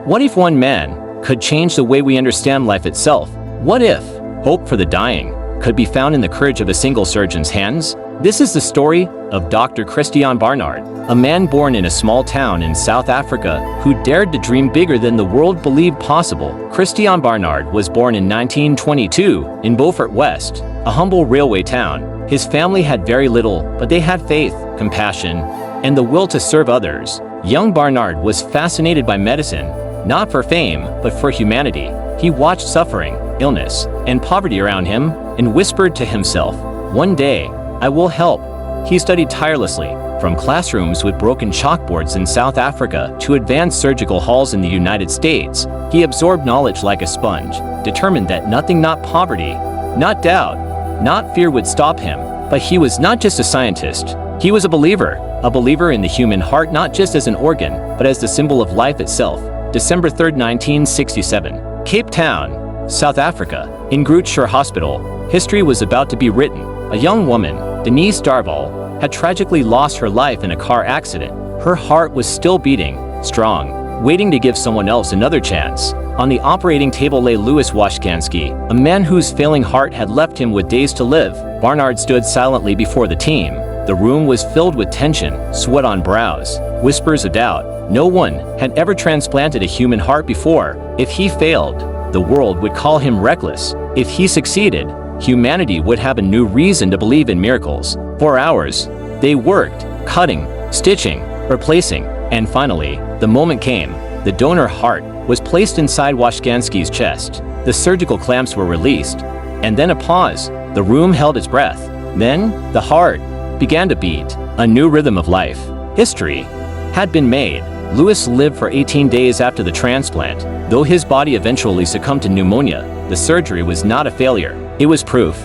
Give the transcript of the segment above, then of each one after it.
What if one man could change the way we understand life itself? What if hope for the dying could be found in the courage of a single surgeon's hands? This is the story of Dr. Christiaan Barnard, a man born in a small town in South Africa who dared to dream bigger than the world believed possible. Christiaan Barnard was born in 1922 in Beaufort West, a humble railway town. His family had very little, but they had faith, compassion, and the will to serve others. Young Barnard was fascinated by medicine, not for fame, but for humanity. He watched suffering, illness, and poverty around him and whispered to himself, "One day, I will help." He studied tirelessly, from classrooms with broken chalkboards in South Africa to advanced surgical halls in the United States. He absorbed knowledge like a sponge, determined that nothing, not poverty, not doubt, not fear would stop him. But he was not just a scientist. He was a believer in the human heart, not just as an organ, but as the symbol of life itself. December 3, 1967, Cape Town, South Africa. In Groote Schuur Hospital, history was about to be written. A young woman, Denise Darval, had tragically lost her life in a car accident. Her heart was still beating, strong, waiting to give someone else another chance. On the operating table lay Louis Washkansky, a man whose failing heart had left him with days to live. Barnard stood silently before the team. The room was filled with tension, sweat on brows, whispers of doubt. No one had ever transplanted a human heart before. If he failed, the world would call him reckless. If he succeeded, humanity would have a new reason to believe in miracles. For hours, they worked, cutting, stitching, replacing, and finally, the moment came. The donor heart was placed inside Washkansky's chest. The surgical clamps were released, and then a pause. The room held its breath. Then, the heart began to beat, a new rhythm of life. History had been made. Louis lived for 18 days after the transplant. Though his body eventually succumbed to pneumonia, the surgery was not a failure. It was proof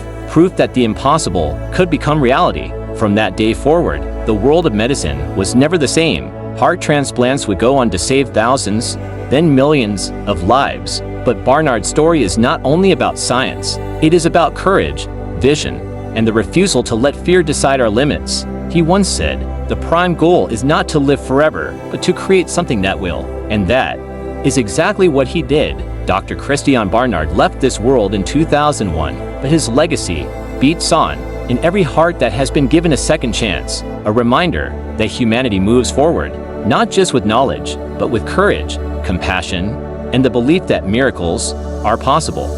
that the impossible could become reality. From that day forward, the world of medicine was never the same. Heart transplants would go on to save thousands, then millions of lives. But Barnard's story is not only about science. It is about courage, vision, and the refusal to let fear decide our limits. He once said, "The prime goal is not to live forever, but to create something that will." And that is exactly what he did. Dr. Christiaan Barnard left this world in 2001, but his legacy beats on in every heart that has been given a second chance, a reminder that humanity moves forward, not just with knowledge, but with courage, compassion, and the belief that miracles are possible.